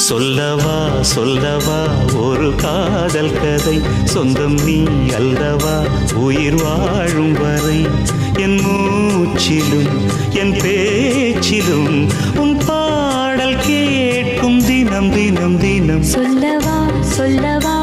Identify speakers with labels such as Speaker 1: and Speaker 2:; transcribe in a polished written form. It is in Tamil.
Speaker 1: சொல்லவா சொல்லவா ஒரு காதல் கதை, சொந்தம் நீ அல்லவா உயிர் வாழும் வரை. என் மூச்சிலும் என் பேச்சிலும் உன் பாடல் கேட்கும் தினம் தினம் தினம்.
Speaker 2: சொல்லவா சொல்லவா